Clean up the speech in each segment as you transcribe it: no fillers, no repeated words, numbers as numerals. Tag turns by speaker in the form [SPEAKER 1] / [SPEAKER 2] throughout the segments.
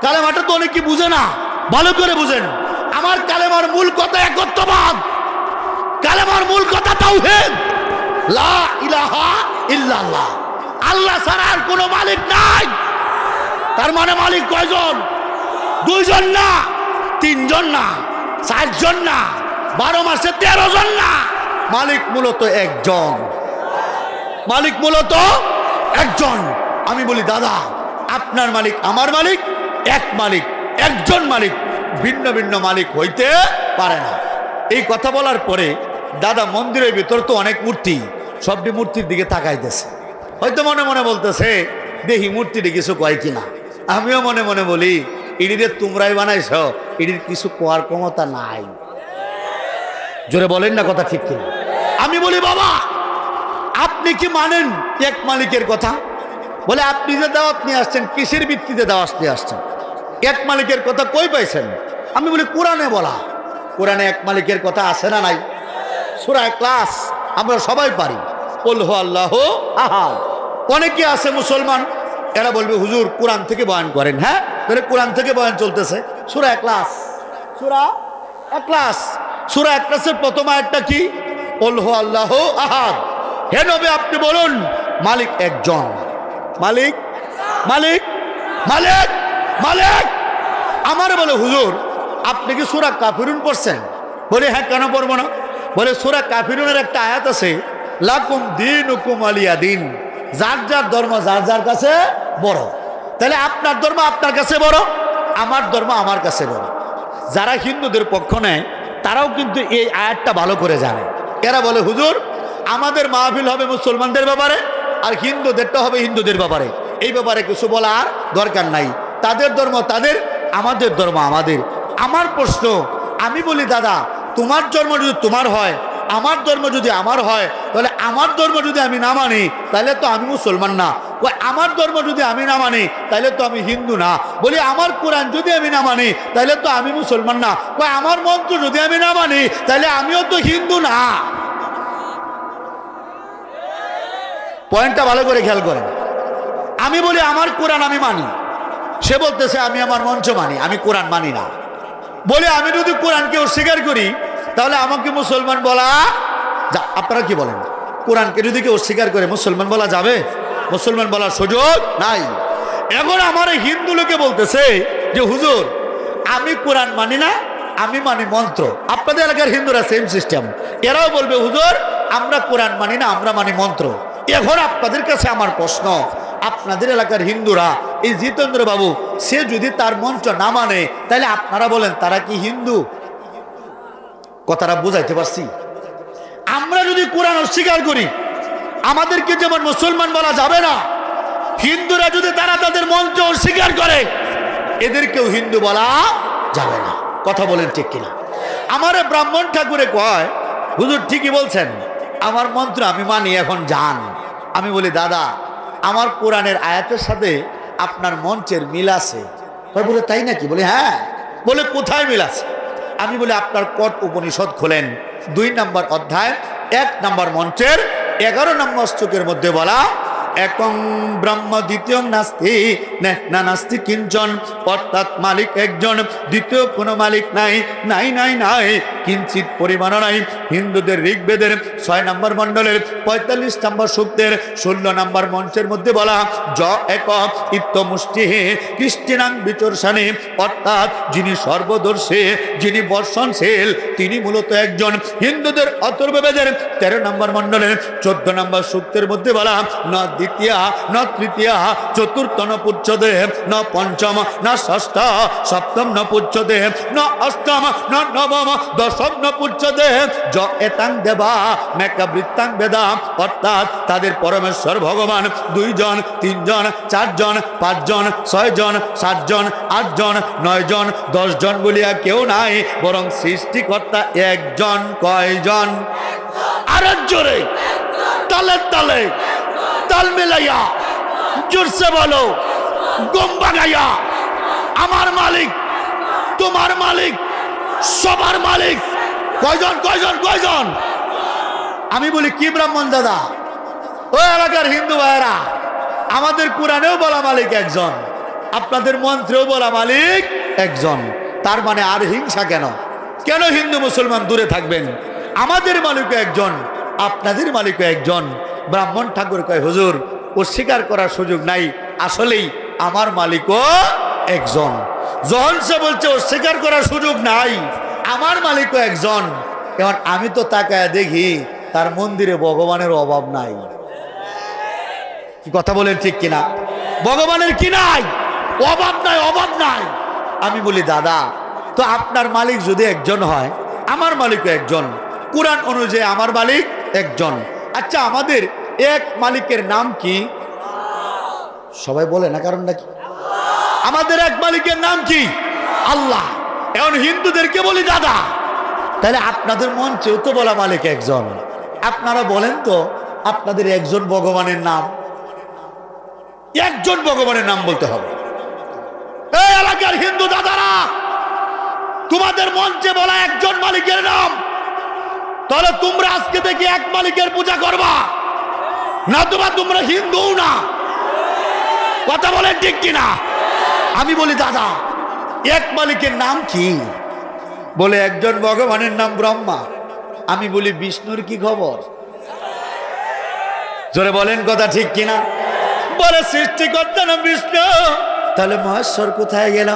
[SPEAKER 1] কালেমাটা তো অনেকে বুঝে না, ভালো করে বুঝেন। আমার কালেমার মূল কথা একত্ববাদ, কালেমার মূল কথা তাওহীদ, লা ইলাহা ইল্লাল্লাহ, আল্লাহ ছাড়া আর কোনো মালিক নাই। তার মানে মালিক কয়জন? দুইজন না, তিনজন না, চারজন না, 12 মাসে 13 জন না, মালিক মূলত একজন, মালিক মূলত একজন। আমি বলি দাদা, আপনার মালিক আমার মালিক এক মালিক, একজন মালিক, ভিন্ন ভিন্ন মালিক হইতে পারে না। এই কথা বলার পরে দাদা মন্দিরের ভিতর তো অনেক মূর্তি, সবটি মূর্তির দিকে তাকাইতেছে, হয়তো মনে মনে বলতেছে দেখি মূর্তিটি কিছু কয় কিনা। আমিও মনে মনে বলি ইডিরে তোমরাই বানাইছ, ইডির কিছু কোয়ার ক্ষমতা নাই। জোরে বলেন না কথা ঠিক কিনা? আমি বলি বাবা আপনি কি মানেন এক মালিকের কথা? বলে আপনি যে দাওয়াত নিয়ে আসছেন কিসের ভিত্তিতে দাওয়াত নিয়ে আসছেন? এক মালিকের কথা কই পাইছেন? আমি বলি কোরআনে বলা। কোরআনে এক মালিকের কথা আছে না নাই? সূরা ইখলাস আমরা সবাই পারি, কুল হু আল্লাহু আহাদ। অনেকে আছে মুসলমান, এরা বলবে হুজুর কোরআন থেকে বয়ান করেন। হ্যাঁ, তাহলে কোরআন থেকে বয়ান চলতেছে। সূরা ইখলাস, সূরা ইখলাস, সূরা ইখলাসের প্রথম আয়াতটা কি? কুল হু আল্লাহু আহাদ। হে নবী আপনি বলুন মালিক একজন, মালিক মালিক মালিক মালিক। আমার বলে হুজুর আপনি কি সূরা কাফিরুন পড়ছেন? বলে হ্যাঁ, কেন পড়বো না? বলে সূরা কাফিরুনের একটা আয়াত আছে, লাকুম দীনুকুম ওয়ালিয়া দিন, যার যার ধর্ম যার যার কাছে বড়। তাহলে আপনার ধর্ম আপনার কাছে বড়, আমার ধর্ম আমার কাছে বড়। যারা হিন্দুদের পক্ষ নেয় তারাও কিন্তু এই আয়াতটা ভালো করে জানে। এরা বলে হুজুর আমাদের মাহফিল হবে মুসলমানদের ব্যাপারে, আর হিন্দুদেরটা হবে হিন্দুদের ব্যাপারে, এই ব্যাপারে কিছু বলার দরকার নাই। তাদের ধর্ম তাদের, আমাদের ধর্ম আমাদের। আমার প্রশ্ন, আমি বলি দাদা তোমার ধর্ম যদি তোমার হয়, আমার ধর্ম যদি আমার হয়, তাহলে আমার ধর্ম যদি আমি না মানি তাহলে তো আমি মুসলমান না। ওই আমার ধর্ম যদি আমি না মানি তাহলে তো আমি হিন্দু না। বলি আমার কোরআন যদি আমি না মানি তাহলে তো আমি মুসলমান না। ওই আমার মন্ত্র যদি আমি না মানি তাহলে আমিও তো হিন্দু না। পয়েন্টটা ভালো করে খেয়াল করেন। আমি বলি আমার কোরআন আমি মানি, সে বলতেছে আমি আমার মঞ্চ মানি, আমি কোরআন মানি না। বলে আমি যদি কোরআনকে অস্বীকার করি তাহলে আমাকে মুসলমান বলা যা? আপনারা কি বলেন? কোরআনকে যদি কেউ অস্বীকার করে মুসলমান বলা যাবে? মুসলমান বলার সুযোগ নাই। এখন আমার হিন্দু লোকে বলতেছে যে হুজুর আমি কোরআন মানি না, আমি মানি মন্ত্র। আপনাদের এলাকার হিন্দুরা সেম সিস্টেম, এরাও বলবে হুজুর আমরা কোরআন মানি না, আমরা মানি মন্ত্র। এখন আপনাদের কাছে আমার প্রশ্ন, আপনাদের এলাকার হিন্দুরা এই জিতেন্দ্র বাবু সে যদি তার মন্ত্র না মানে তাহলে আপনারা বলেন তারা কি হিন্দু? কথাটা বুঝাইতে পারছি? আমরা যদি কোরআন অস্বীকার করি আমাদেরকে যেমন মুসলমান বলা যাবে না, হিন্দুরা যদি তারা তাদের মন্ত্র অস্বীকার করে এদেরকেও হিন্দু বলা যাবে না। কথা বলেন ঠিক কিনা? আমার ব্রাহ্মণ ঠাকুরে কয় হুজুর ঠিকই বলছেন, আমার মন্ত্র আমি মানি, এখন যান। আমি বলি দাদা আমার কোরআনের আয়াতের সাথে আপনার মঞ্চের মিল আছে। বলে তাই নাকি? বলে হ্যাঁ। বলে কোথায় মিল আছে? আমি বলি আপনার কট উপনিষদ খোলেন, 2 নম্বর অধ্যায় 1 নম্বর মঞ্চের 11 নম্বর শ্লোকের মধ্যে বলা একং ব্রহ্ম দ্বিতীয় নাস্তি না নাস্তি কিঞ্চন, অর্থাৎ মালিক একজন, দ্বিতীয় কোনো মালিক নাই, নাই নাই নাই কিঞ্চিত পরিমাণ নাই। হিন্দুদের ঋগ্বেদের 6 নম্বর মণ্ডলের 45 নম্বর সূক্তের 16 নম্বর মঞ্চের মধ্যে বলা য এক ইত্যমুষ্টি কৃষ্টিনাং বিচর্ষণে, অর্থাৎ যিনি সর্বদর্শী, যিনি বর্ষণশীল, তিনি মূলত একজন। হিন্দুদের অথর্ববেদের 13 নম্বর মণ্ডলের 14 নম্বর সূক্তের মধ্যে বলা ন দ্বিতীয়া ন তৃতীয়া চতুর্থ ন পুচ্ছতে ন পঞ্চম ন ষষ্ঠ সপ্তম ন পুচ্ছতে ন অষ্টম ন নবম দশম ন পুচ্ছতে য এতাং দেবা মেকা বৃত্তাং বেদা, অর্থাৎ তাদের পরমেশ্বর ভগবান 2 জন 3 জন 4 জন 5 জন 6 জন 7 জন 8 জন 9 জন 10 জন বলিয়া কেউ নাই, বরং সৃষ্টিকর্তা একজন। কয়জন? আরো জোরে তালে তালে তাল মিলাইয়া জোরসে বলো, গম বাগাইয়া আমার মালিক তোমার মালিক সবার মালিক। কয়জন কয়জন কয়জন? আমি বলি কি ব্রাহ্মণ দাদা, ওই এলাকার হিন্দু ভাইয়েরা আমাদের কোরআনেও বলা মালিক একজন, আপনাদের মন্ত্রেও বলা মালিক একজন। তার মানে আর হিংসা কেন? কেন হিন্দু মুসলমান দূরে থাকবেন? আমাদের মালিকও একজন, আপনাদের মালিকও একজন। ব্রাহ্মণ ঠাকুর কয় হুজুর অস্বীকার করার সুযোগ নাই, আসলেই আমার মালিকও একজন। যখন সে বলছে অস্বীকার করার সুযোগ নাই, আমার মালিকও একজন, এখন আমি তো তাকায় দেখি তার মন্দিরে ভগবানের অভাব নাই। কি কথা বলেন ঠিক কিনা? ভগবানের কি নাই? অভাব নাই, অভাব নাই। আমি বলি দাদা, তো আপনার মালিক যদি একজন হয়, আমার মালিকও একজন, কোরআন অনুযায়ী আমার মালিক একজন। আচ্ছা, আমাদের এক মালিকের নাম কি? সবাই বলে না, কারণটা কি? আমাদের এক মালিকের নাম কি? আল্লাহ। এখন হিন্দুদেরকে বলি দাদা, তাহলে আপনাদের মঞ্চেও তো বলা মালিক একজন। আপনারা বলেন তো আপনাদের একজন ভগবানের নাম, একজন ভগবানের নাম বলতে হবে। এই এলাকার হিন্দু দাদারা, তোমাদের মঞ্চে বলা একজন মালিকের নাম, তাহলে তোমরা আজকে থেকে এক মালিকের পূজা করবা, না তোমরা হিন্দু না? কথা বলেন ঠিক কিনা? আমি বলি দাদা, এক মালিকের নাম কি? বলে একজন ভগবানের নাম ব্রহ্মা। আমি বলি বিষ্ণুর কি খবর? জোরে বলেন কথা ঠিক কিনা? বলে সৃষ্টিকর্তা নাম বিষ্ণু, তাহলে মহেশ্বর কোথায় গেল?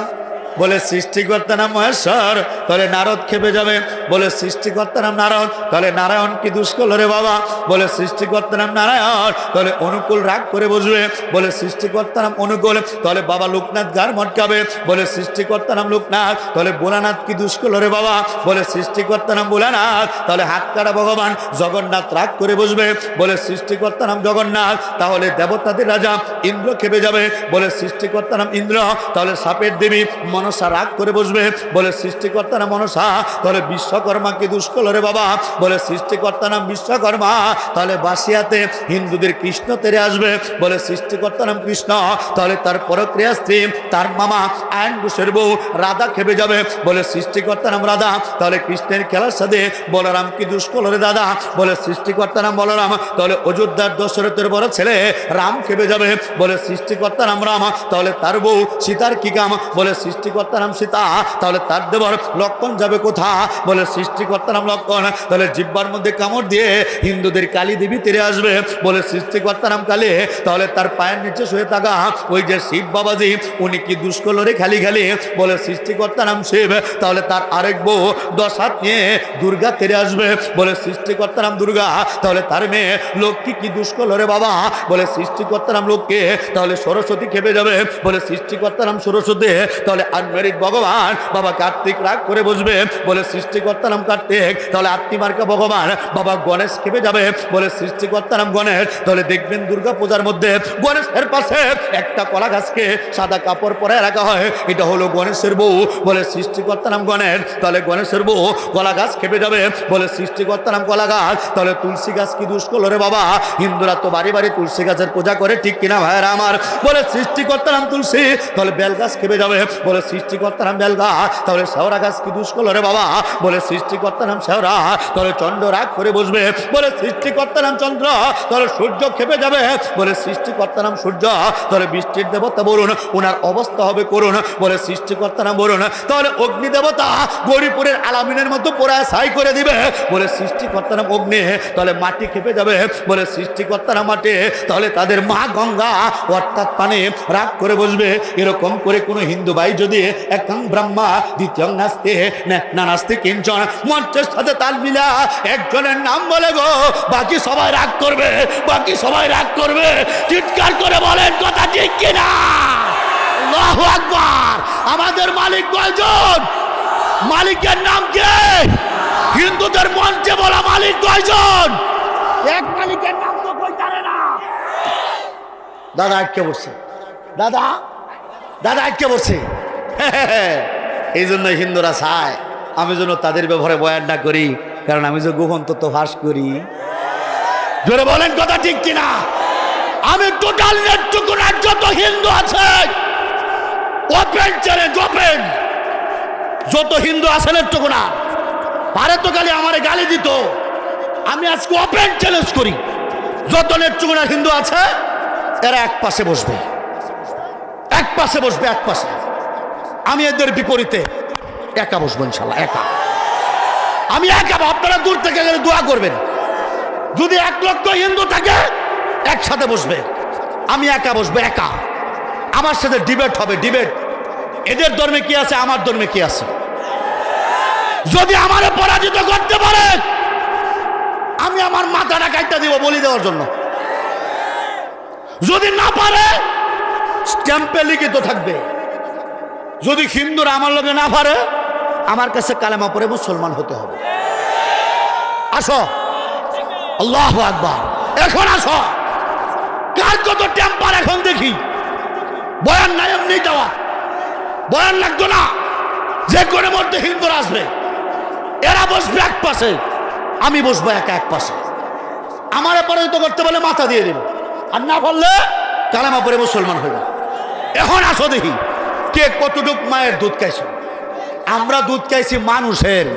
[SPEAKER 1] বলে সৃষ্টিকর্তা নাম মহেশ্বর, তাহলে নারদ খেপে যাবে। বলে সৃষ্টিকর্তা নাম নারদ, তাহলে নারায়ণ কি দুষ্কল রে বাবা? বলে সৃষ্টিকর্তা নাম নারায়ণ, তাহলে অনুকূল রাগ করে বসবে। বলে সৃষ্টিকর্তা নাম অনুকূল, তাহলে বাবা লোকনাথ গার মটকাবে। বলে সৃষ্টিকর্তা নাম লোকনাথ, তাহলে ভোলানাথ কি দুষ্কল রে বাবা? বলে সৃষ্টিকর্তা নাম ভোলানাথ, তাহলে হাত কাটা ভগবান জগন্নাথ রাগ করে বসবে। বলে সৃষ্টিকর্তা নাম জগন্নাথ, তাহলে দেবতাদের রাজা ইন্দ্র খেপে যাবে। বলে সৃষ্টিকর্তা নাম ইন্দ্র, তাহলে সাপের দেবী মনসা রাগ করে বসবে। বলে সৃষ্টিকর্তা নাম মনসা, তাহলে বিশ্বকর্মা কি দুষ্কল রে বাবা? বলে সৃষ্টিকর্তা নাম বিশ্বকর্মা, তাহলে বাসিয়াতে হিন্দুদের কৃষ্ণ তেরে আসবে। বলে সৃষ্টিকর্তা নাম কৃষ্ণ, তাহলে তার পরক্রিয়া স্ত্রী তার মামা আয়ন ঘোষের বউ রাধা খেপে যাবে। বলে সৃষ্টিকর্তা নাম রাধা, তাহলে কৃষ্ণের খেলার সাথে বলরাম কি দুষ্কল রে দাদা? বলে সৃষ্টিকর্তা নাম বলরাম, তাহলে অযোধ্যার দশরথের বড় ছেলে রাম খেপে যাবে। বলে সৃষ্টিকর্তা নাম রাম, তাহলে তার বউ সীতার কি কাম? বলে সৃষ্টিকর্তা নাম সীতা, তাহলে তার দেবর লক্ষণ যাবে কোথা? বলে সৃষ্টিকর্তা নাম লক্ষণ, তাহলে জিব্বার মধ্যে কামড় দিয়ে হিন্দুদের কালী দেবী তেরে আসবে। বলে সৃষ্টিকর্তা নাম কালী, তাহলে তার পায়ের নিচে শুয়ে থাকা ওই যে শিব বাবাজি, উনি কি দুষ্কল রে খালি খালি? বলে সৃষ্টিকর্তা নাম শিব, তাহলে তার আরেক বউ 10 হাত নিয়ে দুর্গা তেরে আসবে। বলে সৃষ্টিকর্তা নাম দুর্গা, তাহলে তার মেয়ে লক্ষ্মী কি দুষ্কল রে বাবা? বলে সৃষ্টিকর্তা নাম লক্ষ্মী, তাহলে সরস্বতী খেপে যাবে। বলে সৃষ্টিকর্তা নাম সরস্বতী, তাহলে আনমেরিক ভগবান বাবা কার্তিক রাগ করে বসবে। বলে সৃষ্টিকর্তা নাম কার্তিক, তাহলে আত্মিমার্কা ভগবান বাবা গণেশ খেপে যাবে। বলে সৃষ্টিকর্তা নাম গণেশ, তাহলে দেখবেন দুর্গা পূজার মধ্যে গণেশের পাশে একটা কলা গাছকে সাদা কাপড় পরে রাখা হয়, এটা হলো গণেশের বউ। বলে সৃষ্টিকর্তা নাম গণেশ, তাহলে গণেশের বউ কলা গাছ খেপে যাবে। বলে সৃষ্টিকর্তা নাম কলা গাছ, তাহলে তুলসী গাছ কি দুষ্কল রে বাবা? হিন্দুরা তো বাড়ি বাড়ি তুলসী গাছের পূজা করে, ঠিক কিনা ভাইরা আমার? বলে সৃষ্টিকর্তা নাম তুলসী, তাহলে বেল গাছ খেপে যাবে। বলে সৃষ্টিকর্তা নাম বেল গাছ, তাহলে শেওড়া গাছ কি দুষ্কল রে বাবা? বলে সৃষ্টিকর্তা নাম শেওড়া, তাহলে চন্দ্র রাগ করে বসবে। বলে সৃষ্টিকর্তা নাম চন্দ্র, তাহলে সূর্য খেপে যাবে। বলে সৃষ্টিকর্তা নাম সূর্য, তাহলে বৃষ্টির দেবতা বরুণ, ওনার অবস্থা হবে করুণ। বলে সৃষ্টিকর্তা নাম বরুণ, তাহলে অগ্নি দেবতা গৌরীপুরের আলামিনের মতো পোড়ায় ছাই করে দিবে। বলে সৃষ্টিকর্তা নাম অগ্নি, তাহলে মাটি খেপে যাবে। বলে সৃষ্টিকর্তা নাম মাটি, তাহলে তাদের মা গঙ্গা অর্থাৎ পানে রাগ করে বসবে। এরকম করে কোনো হিন্দু ভাই যদি একং ব্রহ্মা দ্বিতীয় নাস্তে না নাস্তে কিঞ্চন মঞ্চের সাথে তাল মিলা একজনের নাম বলে গো, বাকি সবাই রাগ করবে, বাকি সবাই রাগ করবে। চিৎকার করে বলেন কথা ঠিক কিনা? আল্লাহু আকবার। আমাদের মালিক কয়জন? মালিকের নাম কে? হিন্দুদের মঞ্চে বলা মালিক কয়জন? এক মালিকের নাম তো কই জানে না। দাদা আটকে বসছে, দাদা দাদা আটকে বসছে। এই জন্য হিন্দুরা চায় আমি যেন তাদের ব্যবহারে বয়ান না করি, কারণ আমি যে গোপন তত্ত্ব ফাঁস করি। জোরে বলেন কথা ঠিক কিনা? আমি টোটাল নেত্রকোনার যত হিন্দু আছে ওপেন চ্যালেঞ্জ, ওপেন যত হিন্দু আছে নেত্রকোনা, পারে তো খালি আমারে গালি দিত, আমি আজকে ওপেন চ্যালেঞ্জ করি, যত নেত্রকোনার হিন্দু আছে এরা এক পাশে বসবে, এক পাশে বসবে, এক পাশে। আমি এদের বিপরীতে একা বসবো ইনশাল্লাহ, একা। আমি একা, আপনারা দূর থেকে গেলে দোয়া করবেন। যদি 1 লক্ষ হিন্দু থাকে একসাথে বসবে, আমি একা বসবো, একা। আমার সাথে ডিবেট হবে, ডিবেট। এদের ধর্মে কি আছে, আমার ধর্মে কি আছে। যদি আমারে পরাজিত করতে পারে আমি আমার মাথাটা কাটতে দিব বলি দেওয়ার জন্য। যদি না পারে স্ট্যাম্পে লিখিত থাকবে। যদি হিন্দুরা আমার লগে না পারে আমার কাছে কালেমা পড়ে মুসলমান হতে হবে। আসো, আল্লাহু আকবার। এখন আসো, কার কত টেম্পার এখন দেখি। বয়ান নাই, এমনি দেওয়া বয়ান লাগতো না। যে করে মধ্যে হিন্দুরা আসবে, এরা বসবে এক পাশে, আমি বসবো একা এক পাশে। আমার পরাজিত করতে বলে মাথা দিয়ে দেব, আর না পারলে কালেমা পড়ে মুসলমান হইব। এখন আসো দেখি কে কতটুক মায়ের দুধ খাইছো। আমরা দুধ খাইছি মানুষের,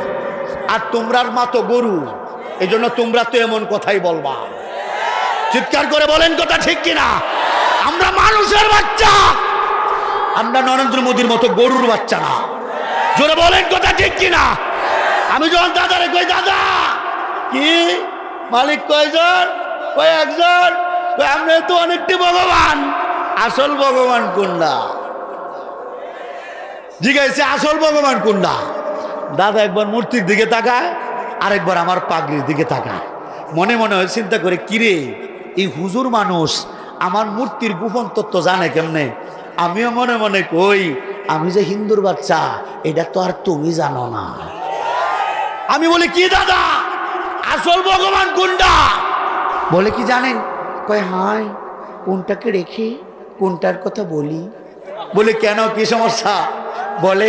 [SPEAKER 1] আর তোমরার মা তো গরু। এই জন্য তোমরা তো এমন কথাই বলবা। চিৎকার করে বলেন কথা ঠিক কিনা? আমরা মানুষের বাচ্চা, আমরা নরেন্দ্র মোদীর মতো গরুর বাচ্চা না। জোরে বলেন কথা ঠিক কিনা? আমি যখন দাদারে কই, দাদা কি মালিক কয়জন? কয় একজন। আমরা তো অনেকটি ভগবান, আসল ভগবান কোনটা? জিজ্ঞাসা আসল ভগবান কোনটা? দাদা একবার মূর্তির দিকে তাকায়, আরেকবার আমার পাগড়ির দিকে তাকায়। মনে মনে হয় চিন্তা করে, কিরে এই হুজুর মানুষ আমার মূর্তির গোপন তত্ত্ব জানে কেমনে? আমিও মনে মনে কই, আমি যে হিন্দুর বাচ্চা এটা তো আর তুমি জানো না। আমি বলি, কি দাদা আসল ভগবান কোনটা? বলে কি জানেন? কয় হায়, কোনটাকে রেখে কোনটার কথা বলি। বলে কেন, কি সমস্যা? বলে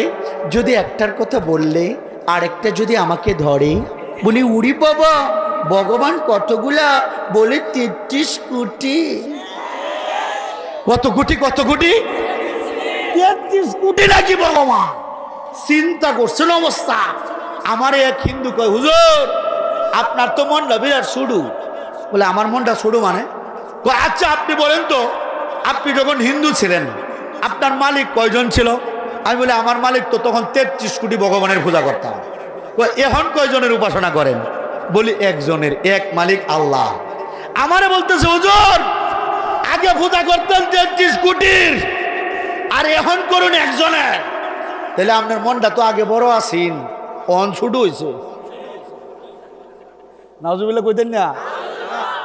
[SPEAKER 1] যদি একটার কথা বললে আরেকটা যদি আমাকে ধরে। বলি উড়ি বাবা, ভগবান কতগুলা? বলে 33 কোটি। কত কোটি? কত কোটি? 33 কোটি নাকি ভগবান? চিন্তা করছেন অবস্থা। আমার এক হিন্দু কয়, হুজুর আপনার তো মনটা বিরাট ছোড়ু। বলে আমার মনটা ছোড়ু মানে? কয় আচ্ছা আপনি বলেন তো, আপনি যখন হিন্দু ছিলেন আপনার মালিক কয়জন ছিল? আমি বলি আমার মালিক তো তখন 33 কোটি ভগবানের পূজা করতাম। এখন কয়জনের উপাসনা করেন? বলি একজনের, এক মালিক আল্লাহ। আমারে বলতেছে, হুজুর আগে পূজা করতেন 33 কোটির, আর এখন করুন একজনের। তাহলে আপনার মনটা তো আগে বড় আছেন, অন ছোট হয়েছে। নাউজুবিল্লাহ কইতেন না?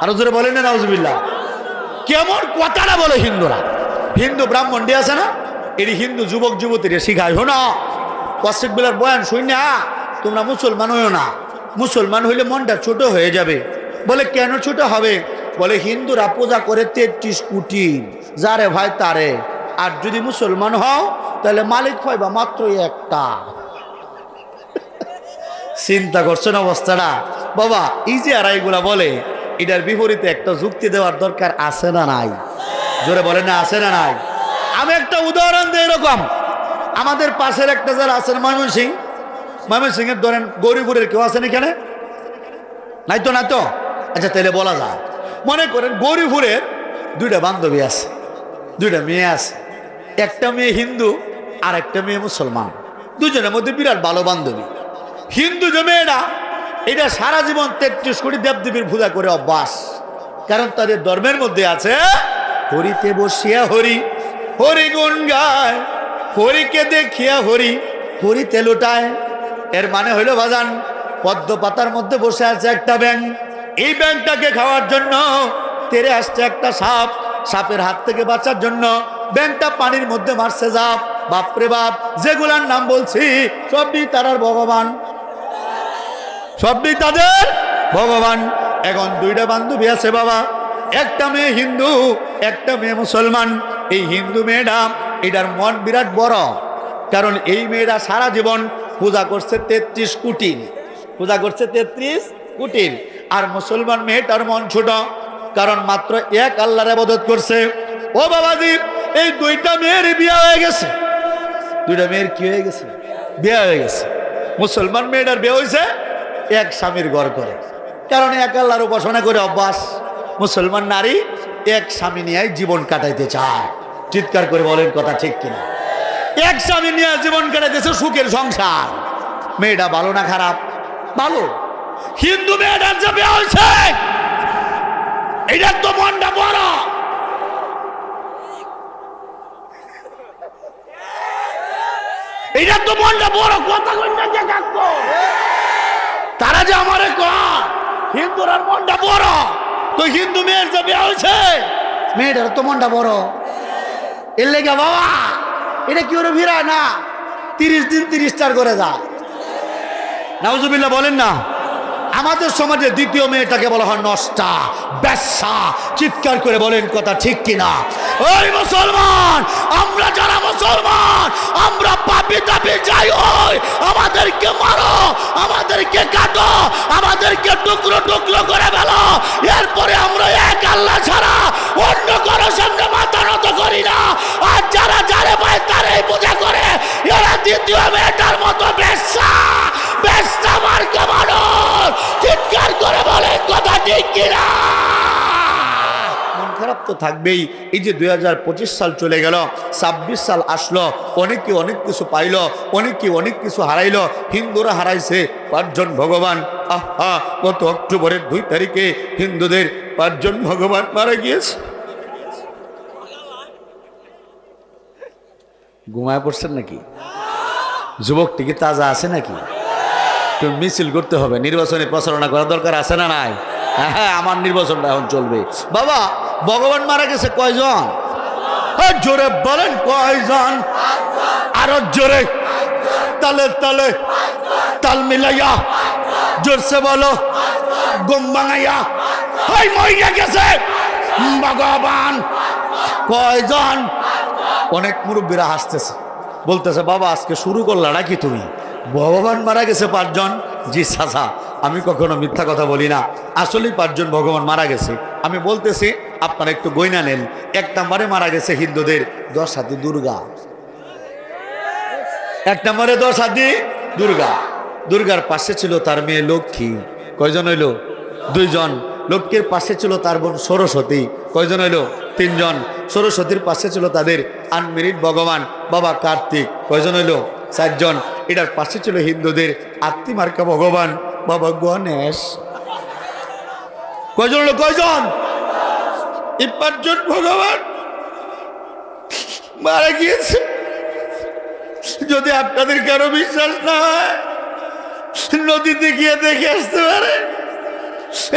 [SPEAKER 1] আরো জোরে বলেন না নাউজুবিল্লাহ। কেমন কথাটা বলে হিন্দুরা। হিন্দু ব্রাহ্মণটি আছে না, এটি হিন্দু যুবক যুবতীরা শিখায়। শোনো, কৌশিক বিলার বয়ান শুই না, তোমরা মুসলমান হইও না। মুসলমান হইলে মনটা ছোট হয়ে যাবে। বলে কেন ছোট হবে? বলে হিন্দুরা পূজা করে 33 কোটি, যারে ভাই তারে। আর যদি মুসলমান হও তাহলে মালিক পাইবা মাত্র একটা। চিন্তা করছেন অবস্থাটা? বাবা এই যে আর এইগুলা বলে, এটার বিপরীতে একটা যুক্তি দেওয়ার দরকার আছে না নাই? জোরে বলে না, আছে না নাই? আমি একটা উদাহরণ দিই। এরকম আমাদের পাশের একটা যারা আছেন ময়মনসিং এর ধরেন গৌরীপুরের কেউ আছেন এখানে? নাই তো? না তো? আচ্ছা তাহলে বলা যায়, মনে করেন গৌরীপুরের 2টা বান্ধবী আছে, 2টা মেয়ে আছে। একটা মেয়ে হিন্দু আর একটা মেয়ে মুসলমান। দুজনের মধ্যে বিরাট ভালো বান্ধবী। হিন্দু যে মেয়েরা, এটা সারা জীবন 33 কোটি দেবদেবীর পূজা করে অভ্যাস। কারণ তাদের ধর্মের মধ্যে আছে হরিতে বসিয়া হরি, হরি গুণ গায়, হরিকে দেখিয়া হরি, হরিতে লুটায়। এর মানে হইল বাজান, পদ্ম পাতার মধ্যে বসে আছে একটা ব্যাঙ। এই ব্যাঙটাকে খাওয়ার জন্য তেরে আসছে একটা সাপ। সাপের হাত থেকে বাঁচার জন্য ব্যাঙটা পানির মধ্যে মারছে জাপ। বাপরে বাপ, যেগুলার নাম বলছি সবই তারার ভগবান, সবই তাদের ভগবান। এখন 2টা বান্ধবী আছে বাবা, একটা মেয়ে হিন্দু একটা মেয়ে মুসলমান। এই হিন্দু মেয়েটা, এটার মন বিরাট বড়, কারণ এই মেয়েরা সারা জীবন পূজা করছে 33 কোটির, পূজা করছে 33 কোটির। আর মুসলমান মেয়েটার মন ছোট, কারণ মাত্র এক আল্লাহর ইবাদত করছে। ও বাবাজি, এই 2টা মেয়ের বিয়ে হয়ে গেছে। 2টা মেয়ের কি হয়ে গেছে? বিয়ে হয়ে গেছে। মুসলমান মেয়েটার বিয়ে হয়েছে এক স্বামীর ঘর করে, কারণ এক আল্লাহর উপাসনা করে অভ্যাস। মুসলমান নারী এক স্বামী নিয়ে জীবন কাটাইতে চায়। চিৎকার করে বলেন কথা ঠিক কিনা? এক স্বামী নিয়ে জীবন কাটাইতেছে, সুখের সংসার। মেয়েটা ভালো না খারাপ? ভালো। হিন্দু মেয়েটার যে বিয়ে হয়েছে, এটার তো মনটা বড়। এটার তো মনটা বড়। কথা কইনা যে কাকু তারা যে আমারে কয় হিন্দুর আর মনটা বড়, তো হিন্দু মেয়ের যে বিয়ে হয়েছে, মেয়েটার তো মনটা বড়। এর লেগে বাবা এটা কি ওরে ভিড়ায় না, 30 দিন 30টার করে যায়। নাউজুবিল্লাহ বলেন না। আমাদের সমাজে দ্বিতীয় মেয়েটাকে বলা হয় নষ্টা, বেশ্যা। চিৎকার করে বলেন কথা ঠিক কিনা? ওই মুসলমান, আমরা যারা মুসলমান, আমরা পাপি তাপি যাই হই, আমাদেরকে মারো, আমাদেরকে কাটো, আমাদেরকে টুকরো টুকরো করে ফেলো, এরপরে আমরা এক আল্লাহ ছাড়া অন্য কারো সামনে মাথা নত করি না। আর যারা যারে পায় তারাই পূজা করে, এরা দ্বিতীয় মেয়েটার মতো বেশ্যা, বেশ্যা মার্কা মানুষ। চিৎকার করে বলেন কথা ঠিক কিনা? মন খারাপ তো থাকবেই। এই যে 2025 সাল চলে গেল, 26 সাল আসলো, অনেকে অনেক কিছু পাইল, অনেকে অনেক কিছু হারাইলো। হিন্দুরা হারাইছে 5 জন ভগবান। আহা, গত অক্টোবরের 2 তারিখে হিন্দুদের 5 জন ভগবান মারা গিয়েছে। ঘুমায় পড়ছেন নাকি? যুবকটি কি তাজা আছে নাকি? তুমি মিছিল করতে হবে, নির্বাচনে প্রচারণা করা দরকার আছে না নাই? হ্যাঁ, আমার নির্বাচনটা এখন চলবে। বাবা, ভগবান মারা গেছে কয়জন? জোরে বলেন কয়জন? আরো জোরে, তালে তালে তাল মিলাইয়া জোরসে বলো, গম ভাঙাইয়া। মরিয়া গেছে ভগবান কয়জন? অনেক মুরব্বীরা হাসতেছে, বলতেছে বাবা আজকে শুরু করলা নাকি তুমি? ভগবান মারা গেছে 5 জন। জি চাচা, আমি কখনো মিথ্যা কথা বলি না, আসলেই 5 জন ভগবান মারা গেছে। আমি বলতেছি আপনারা একটু গয়না নেন। 1 নম্বরে মারা গেছে হিন্দুদের 10 হাতি দুর্গা। 1 নম্বরে 10 হাতি দুর্গা। দুর্গার পাশে ছিল তার মেয়ে লক্ষ্মী। কয়জন হইল? 2 জন। লক্ষ্মীর পাশে ছিল তার বোন সরস্বতী। কয়জন হইল? 3 জন। সরস্বতীর পাশে ছিল তাদের আনমেরিড ভগবান বাবা কার্তিক। কয়জন হইল? 4 জন। এটার পাশে ছিল হিন্দুদের আত্মিমার্কা ভগবান বাবা গণেশ। কয়জন হলো? কয়জন? 5 জন ভগবান মারা গিয়েছে। যদি আপনাদের কারো বিশ্বাস না হয়, নদীতে গিয়ে দেখে আসতে পারে,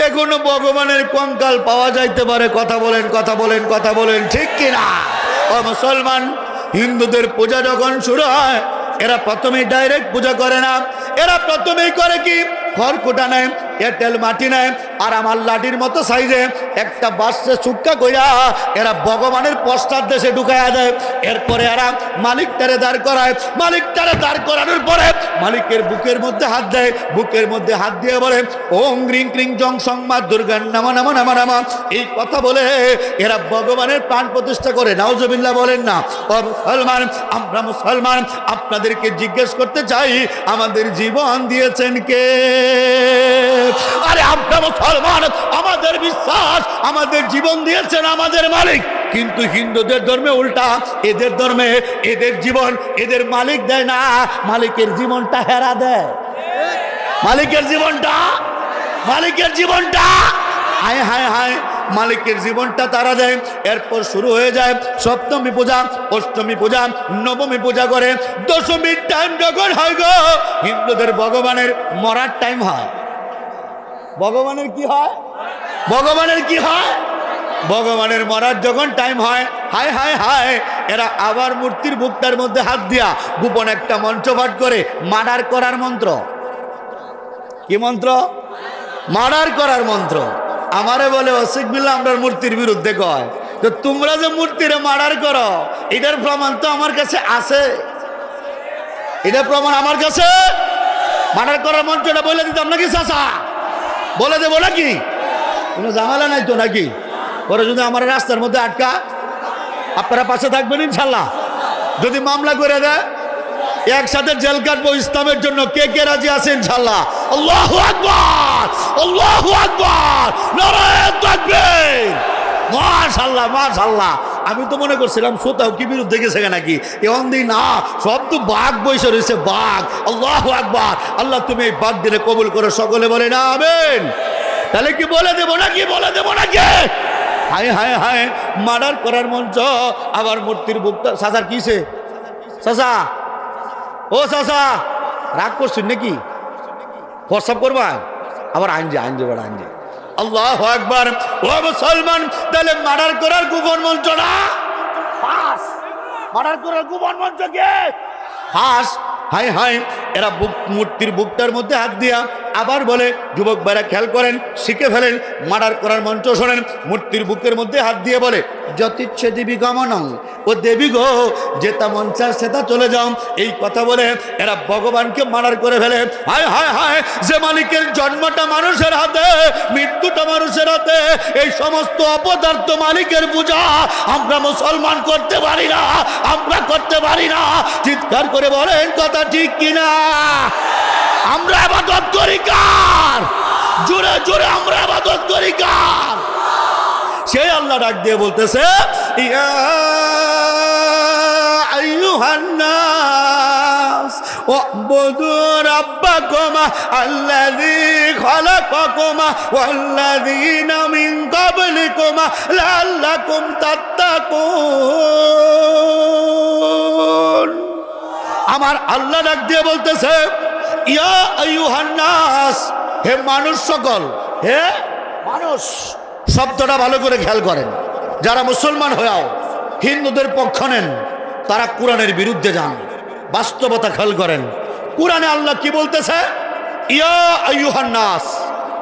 [SPEAKER 1] এখনো ভগবানের কঙ্কাল পাওয়া যাইতে পারে। কথা বলেন, কথা বলেন, কথা বলেন ঠিক কিনা? ও মুসলমান, হিন্দুদের পূজা যখন শুরু হয়, এরা প্রথমেই ডাইরেক্ট পূজা করে না। এরা প্রথমেই করে কি? খড়কুটা নেয়, এঁটেল মাটি নেয়, আর আমার লাঠির মতো সাইজে একটা বাঁশে চুক্কা কইরা এরা ভগবানের পশ্চাৎ দেশে ঢুকাইয়া দেয়। এরপরে এরা মালিকটারে দাঁড় করায়। মালিকটারে দাঁড় করানোর পরে মালিকের বুকের মধ্যে হাত দেয়। বুকের মধ্যে হাত দিয়ে বলে ওং গ্রিং ক্রিং জং সংমা দুর্গার নামা নামা নামা নামা। এই কথা বলে এরা ভগবানের প্রাণ প্রতিষ্ঠা করে। নাউজুবিল্লাহ বলেন না। ও মুসলমান, আমরা মুসলমান, আপনাদেরকে জিজ্ঞেস করতে চাই, আমাদের জীবন দিয়েছেন কে? আরে আমরা মুসলমান, আমাদের বিশ্বাস, আমাদের জীবন দিয়েছেন আমাদের মালিক। কিন্তু হিন্দুদের ধর্মে উল্টা। এদের ধর্মে এদের জীবন এদের মালিক দেয় না, মালিকের জীবনটা হেরা দেয়। মালিকের জীবনটা, মালিকের জীবনটা, হায় হায় হায়, মালিকের জীবনটা তারা দেয়। এরপর শুরু হয়ে যায় সপ্তমী পূজা, অষ্টমী পূজা, নবমী পূজা করে। দশমীর টাইম যখন হয় গো, হিন্দুদের ভগবানের মরার টাইম হয়। ভগবানের কি হয়? ভগবানের কি হয়? ভগবানের মরার যখন টাইম হয়, হায় হায় হায়, এরা আবার মূর্তির বুকটার মধ্যে হাত দিয়া গোপন একটা মন্ত্র পাঠ করে, মার্ডার করার মন্ত্র। কি মন্ত্র? মার্ডার করার মন্ত্র। আমারে বলে অসিক বিল্লাহ আমরা মূর্তির বিরুদ্ধে কয়, তো তোমরা যে মূর্তিরে মার্ডার করো, এটার প্রমাণ তো আমার কাছে আছে। এটার প্রমাণ আমার কাছে। মার্ডার করার মন্ত্রটা বলে দিতাম নাকি চাচা? বলে দেবো নাকি? কোনো ঝামেলা নাই তো নাকি? পরে যদি আমার রাস্তার মধ্যে আটকা, আপনারা পাশে থাকবেন ইনশাল্লাহ। যদি মামলা করে দেয়, একসাথে জেল কাটবো ইসলামের জন্য। কে কে রাজি আছে ইনশাল্লাহ? আল্লাহু আকবার, আল্লাহু আকবার, নারায়ে তাকবীর। মাশাআল্লাহ, মাশাআল্লাহ। আমি তো মনে করছিলাম শ্রোতাও কি বিরুদ্ধে গেছে নাকি, এমন দিন না, সব তো বাঘ বসে রয়েছে, বাঘ। আল্লাহু আকবার। আল্লাহ তুমি এই বাঘ দিলে কবুল করে, সকলে বলে না আমিন। তাহলে কি বলে দেবো নাকি, বলে দেবো নাকি? হায় হায় হায়, মার্ডার করার মঞ্চ, আবার মূর্তির বুকটা। চাচার কিসে? চাচা, ও চাচা, রাগ করছেন নাকি? প্রস্তাব করবা? আবার আইনজে আইনজে বেড়া আইনজে। আল্লাহু আকবার। ও মুসলমান, তাহলে মার্ডার করার গোপন মঞ্চ না ফাঁস, মার্ডার করার গোপন মঞ্চ কে? ফাঁস। হায় হায়, এরা মূর্তির বুকটার মধ্যে হাত দিয়া আবার বলে, যুবক ভাইরা খেয়াল করেন, শিখে ফেলেন, মার্ডার করার মঞ্চ শোনেন। মূর্তির বুকের মধ্যে হাত দিয়ে বলে, যতিচ্ছে দেবী গমনং, ও দেবী গো, যেটা মন চায় সেটা চলে যাও। এই কথা বলে এরা ভগবানকে মার্ডার করে ফেলে। হায় হায় হায়, যে মালিকের জন্মটা মানুষের হাতে, মৃত্যুটা মানুষের হাতে, এই সমস্ত অপদার্থ মালিকের পূজা আমরা মুসলমান করতে পারি না, আমরা করতে পারি না। চিৎকার করে বলেন কথা ঠিক কিনা? আমরা ইবাদত করি কার? জোরে জোরে আমরা ইবাদত করি কার? সেই আল্লাহ ডাক দিয়ে বলতেছে, ইয়া আইয়ুহান নাস উবুদু রাব্বাকুম আল্লাযী খালাকাকুম ওয়াল্লাযীনা মিন ক্বাবলিকুম লাআল্লাকুম তাত্তাকুন। আমার আল্লাহ ডাক দিয়ে বলতেছে, ইয়া আইয়ুহান নাস, হে মানুষ সকল, হে মানুষ। শব্দটা ভালো করে খেয়াল করেন। যারা মুসলমান হয়েও হিন্দুদের পক্ষ নেন, তারা কোরআনের বিরুদ্ধে যান। বাস্তবতা খেয়াল করেন, কোরআনে আল্লাহ কি বলতেছে? ইয়া আইয়ুহান নাস,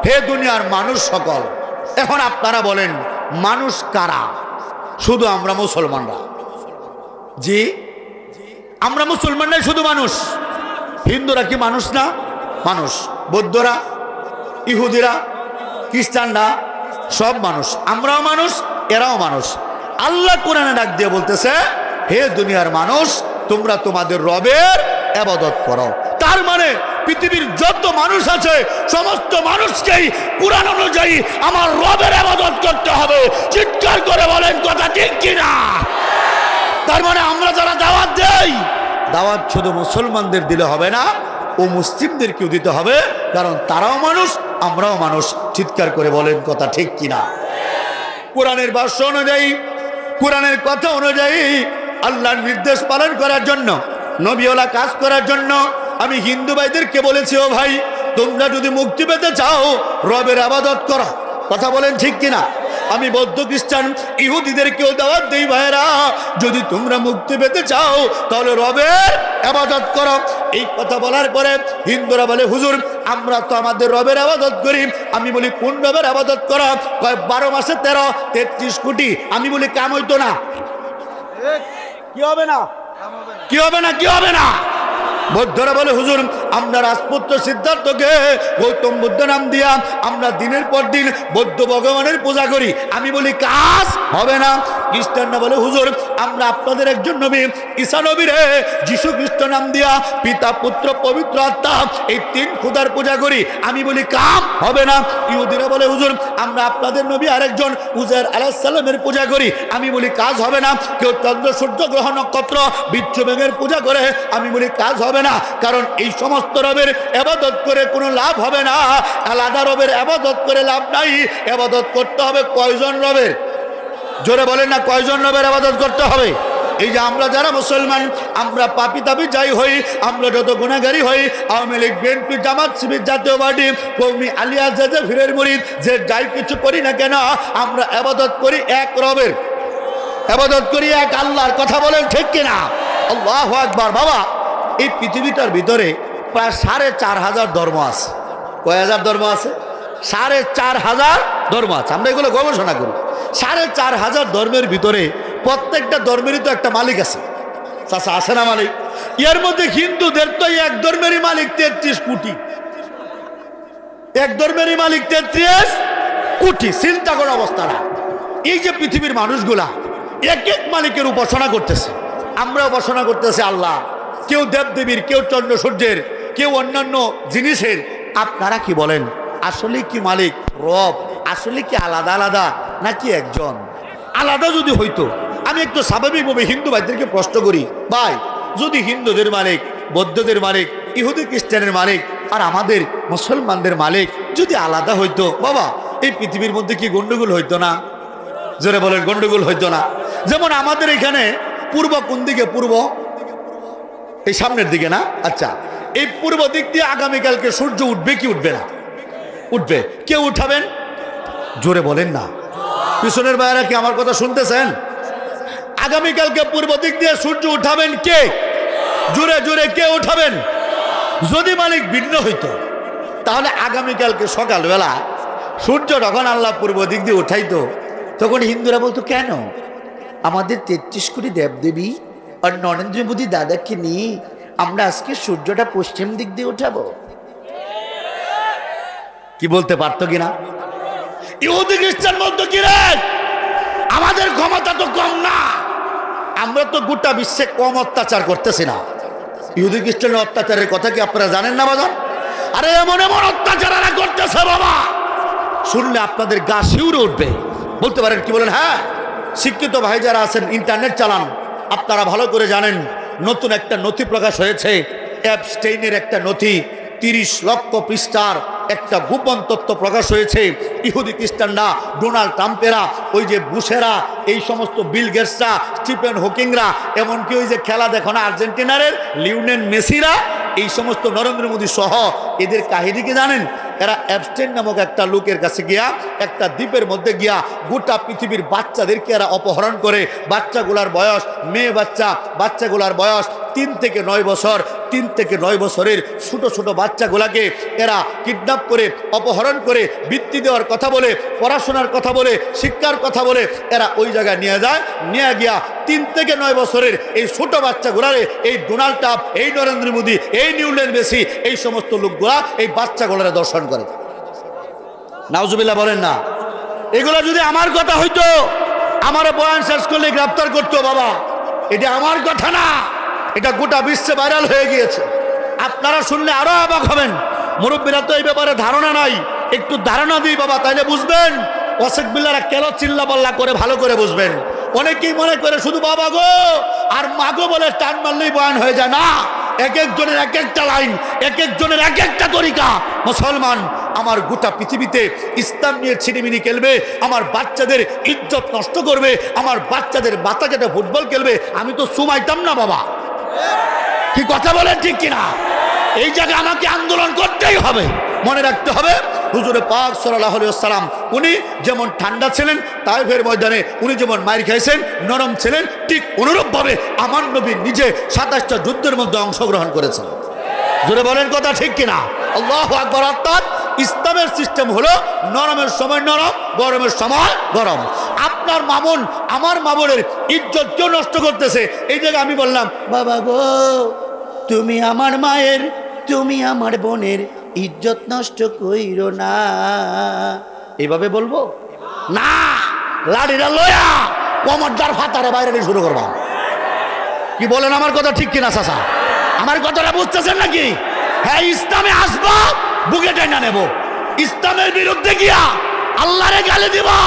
[SPEAKER 1] হে দুনিয়ার মানুষ সকল। এখন আপনারা বলেন, মানুষ কারা? শুধু আমরা মুসলমানরা। জি, আমরা মুসলমানরাই শুধু মানুষ। হিন্দুরা কি মানুষ না? মানুষ। বৌদ্ধরা, ইহুদিরা, খ্রিস্টানরা সব মানুষ। আমরাও মানুষ, এরাও মানুষ। আল্লাহ কোরআনে ডাক দিয়ে বলতেছে, হে দুনিয়ার মানুষ, তোমরা তোমাদের রবের ইবাদত করো। তার মানে পৃথিবীর যত মানুষ আছে, সমস্ত মানুষকেই কোরআন অনুযায়ী আমার রবের ইবাদত করতে হবে। চিৎকার করে বলেন কথা ঠিক কিনা? তার মানে আমরা যারা দাওয়াত দেই, দাওয়াত শুধু মুসলমানদের দিলে হবে না, ও মুসলিমদেরকেও দিতে হবে, কারণ তারাও মানুষ, আমরাও মানুষ। চিৎকার করে বলেন কথা ঠিক কিনা? কোরআনের ভাষ্য অনুযায়ী, কোরআনের কথা অনুযায়ী আল্লাহর নির্দেশ পালন করার জন্য, নবীওয়ালা কাজ করার জন্য আমি হিন্দু ভাইদেরকে বলেছি, ও ভাই, তোমরা যদি মুক্তি পেতে চাও রবের ইবাদত করো। কথা বলেন ঠিক কিনা? আমি বৌদ্ধ, খ্রিস্টান, ইহুদিদেরকেও দাওয়াত দেই, ভাইরা, যদি তোমরা মুক্তি পেতে চাও তাহলে রবের ইবাদত করো। এই কথা বলার পরে হিন্দুরা বলে, হুজুর, আমরা তো আমাদের রবের ইবাদত করি। আমি বলি, কোন রবের ইবাদত করা? কয় 12 মাসে 13, 33 কোটি। আমি বলি, কাম হইতো না? কি হবে না? কি হবে না? কি হবে না? বৌদ্ধরা বলে, হুজুর, আমরা রাজপুত্র সিদ্ধার্থকে গৌতম বুদ্ধ নাম দিয়া আমরা দিনের পর দিন বৌদ্ধ ভগবানের পূজা করি। আমি বলি, কাজ হবে না। খ্রিস্টানরা বলে, হুজুর, আমরা আপনাদের একজন নবী ঈসা নবীরে যীশু খ্রিস্ট নাম দিয়া পিতা, পুত্র, পবিত্র আত্মা, এই 3 খোদার পূজা করি। আমি বলি, কাম হবে না। ইহুদিরা বলে, হুজুর, আমরা আপনাদের নবী আরেকজন উজাইর আলাইহিস সালামের পূজা করি। আমি বলি, কাজ হবে না। কেউ চন্দ্র, সূর্য, গ্রহ, নক্ষত্র, বিচ্ছু মেঘের পূজা করে। আমি বলি, কাজ হবে না, কারণ এই সমস্ত রবের ইবাদত করে কোনো লাভ হবে না। আলাদা রবের ইবাদত করে লাভ নাই। ইবাদত করতে হবে কয়জন রবের? জোরে বলেন না, কয়জন রবের ইবাদত করতে হবে? এই যে আমরা যারা মুসলমান, আমরা পাপি তাপি যাই হই, আমরা যত গুনাহগারি হই, আওয়ামী লীগ, বিএনপি, জামাত, শিবির, জাতীয় পার্টি, কওমি, আলিয়া, যে ফিরের মুরিদ, যে যাই কিছু করি না কেন, আমরা ইবাদত করি এক রবের, ইবাদত করি এক আল্লাহর। কথা বলেন ঠিক কিনা? আল্লাহু আকবার। বাবা, এই পৃথিবীটার ভিতরে প্রায় 4,500 ধর্ম আছে। কয় হাজার ধর্ম আছে? 4,500 ধর্ম আছে। আমরা এগুলো গবেষণা করি। 4,500 ধর্মের ভিতরে প্রত্যেকটা ধর্মেরই তো একটা মালিক আছে। চাচা, আছে না মালিক? এর মধ্যে হিন্দুদের তো এক ধর্মেরই মালিক 33 কোটি। এক ধর্মেরই মালিক 33 কোটি। চিন্তা করার অবস্থা না। এই যে পৃথিবীর মানুষগুলা এক এক মালিকের উপাসনা করতেছে, আমরা উপাসনা করতেছি আল্লাহ, কেউ দেবদেবীর, কেউ চন্দ্র সূর্যের, কেউ অন্যান্য জিনিসের। আপনারা কি বলেন, আসলে কি মালিক রব আসলে কি আলাদা আলাদা নাকি একজন? আলাদা যদি হইতো আমি একটু স্বাভাবিকভাবে হিন্দু ভাইদেরকে প্রশ্ন করি, ভাই যদি হিন্দুদের মালিক, বৌদ্ধদের মালিক, ইহুদি খ্রিস্টানের মালিক আর আমাদের মুসলমানদের মালিক যদি আলাদা হইতো, বাবা এই পৃথিবীর মধ্যে কি গন্ডগোল হইতো না? জোরে বলেন, গন্ডগোল হইতো না? যেমন আমাদের এখানে পূর্ব কোন দিকে? পূর্ব এই সামনের দিকে না? আচ্ছা, এই পূর্ব দিক দিয়ে আগামীকালকে সূর্য উঠবে কি উঠবে না? উঠবে। কে উঠাবেন? জোরে বলেন না। পিছনের ভাইয়েরা কি আমার কথা শুনতেছেন? আগামীকালকে পূর্ব দিক দিয়ে সূর্য উঠাবেন কে? জোরে জোরে কে উঠাবেন? যদি মালিক ভিন্ন হইতো তাহলে আগামীকালকে সকালবেলা সূর্য যখন আল্লাহ পূর্ব দিক দিয়ে উঠাইতো, তখন হিন্দুরা বলতো কেন আমাদের 33 কোটি দেবদেবী আর নরেন্দ্র মোদী দাদাকে নিয়ে আমরা আজকে সূর্যটা পশ্চিম দিক দিয়ে উঠাবো? কি বলতে পারতো কিনা? ইহুদি খ্রিস্টান বলতো কি রে, আমাদের ক্ষমতা তো কম না, আমরা তো গোটা বিশ্বে কম অত্যাচার করতেছি না। ইহুদি খ্রিস্টানের অত্যাচারের কথা কি আপনারা জানেন না বাজান? আরে এমন এমন অত্যাচার এরা করতেছে বাবা, শুনলে আপনাদের গা শিউরে উঠবে। বলতে পারেন কি বলেন? হ্যাঁ, শিক্ষিত ভাই যারা আছেন ইন্টারনেট চালান, আপনারা ভালো করে জানেন নতুন একটা নথি প্রকাশ হয়েছে, অ্যাপস্টেইনের একটা নথি, 30 লক্ষ পৃষ্ঠার একটা গোপন তথ্য প্রকাশ হয়েছে। ইহুদি খ্রিস্টানরা, ডোনাল্ড ট্রাম্পেরা, ওই যে বুশেরা, এই সমস্ত বিল গেটসরা, স্টিফেন হকিংরা, এমনকি ওই যে খেলা দেখো না আর্জেন্টিনারের লিওনেল মেসিরা, এই সমস্ত নরেন্দ্র মোদী সহ এদের কাহিনী কি জানেন? এরা অ্যাপস্টেইন নামক একটা লোকের কাছে গিয়া, একটা দ্বীপের মধ্যে গিয়া গোটা পৃথিবীর বাচ্চাদেরকে এরা অপহরণ করে। বাচ্চাগুলার বয়স, মেয়ে বাচ্চাগুলার বয়স 3 থেকে 9 বছর। 3 থেকে 9 বছরের ছোট ছোট বাচ্চাগুলাকে এরা কিডন্যাপ করে, অপহরণ করে, বৃত্তি দেওয়ার কথা বলে, পড়াশোনার কথা বলে, শিক্ষার কথা বলে এরা ওই জায়গায় নিয়ে যায়। নিয়ে গিয়া 3 থেকে 9 বছরের এই ছোট বাচ্চাগুলারে এই ডোনাল্ড ট্রাম্প, এই নরেন্দ্র মোদী, এই লিওনেল মেসি, এই সমস্ত লোকগুলা এই বাচ্চাগুলারে দর্শন করে। নাউজুবিল্লাহ বলেন না? এগুলো যদি আমার কথা হইতো, আমার বয়ান শেষ করলে গ্রেফতার করতো বাবা। এটা আমার কথা না, এটা গোটা বিশ্বে ভাইরাল হয়ে গিয়েছে। আপনারা শুনলে আরো অবাক হবেন। মুরব্বীরা তো এই ব্যাপারে ধারণা নাই, একটু ধারণা দিই বাবা, তাইলে বুঝবেন। অশেখ বিল্লারা কেন চিল্লা পাল্লা করে ভালো করে বুঝবেন। অনেকেই মনে করে শুধু বাবা গো আর মাগো বলে টান মারলেই বয়ান হয়ে যায় না। এক একজনের এক একটা লাইন, এক একজনের এক একটা তরিকা। মুসলমান আমার গোটা পৃথিবীতে ইসলাম নিয়ে ছিনিমিনি খেলবে, আমার বাচ্চাদের ইজ্জত নষ্ট করবে, আমার বাচ্চাদের মাথা কেটে ফুটবল খেলবে, আমি তো সুমাইতাম না বাবা। কি কথা বলেন ঠিক কিনা? এই জায়গায় আমাকে আন্দোলন করতেই হবে। মনে রাখতে হবে হুজুরে পাক সাল্লাল্লাহু আলাইহি ওয়াসাল্লাম উনি যেমন ঠান্ডা ছিলেন, তায়েফের ময়দানে উনি যেমন মাইর খাইছেন, নরম ছিলেন, ঠিক অনুরূপভাবে আমার নবী নিজে 27টা যুদ্ধের মধ্যে অংশগ্রহণ করেছেন। জোরে বলেন কথা ঠিক কিনা? আল্লাহু আকবার। অর্থাৎ ইসলামের সিস্টেম হলো নরমের সময় নরম, গরমের সময় গরম। আপনার মামুন আমার মামুনের ইজ্জত কেউ নষ্ট করতেছে, এই জায়গায় আমি বললাম বাবা গো তুমি আমার মায়ের, তুমি আমার বোনের ইজ্জত নষ্ট কইরো না, এইভাবে বলবো না? লাড়িটা লয়া কমরদার ফাতারে বাইরে নিয়ে শুরু করবা। কি বলেন আমার কথা ঠিক কিনা চাচা? আমার কথাটা বুঝতেছেন নাকি? হ্যাঁ, ইসলামে আসবো, বুকে টেনে নেব। ইসলামের বিরুদ্ধে গিয়া আল্লাহরে গালি দিবা,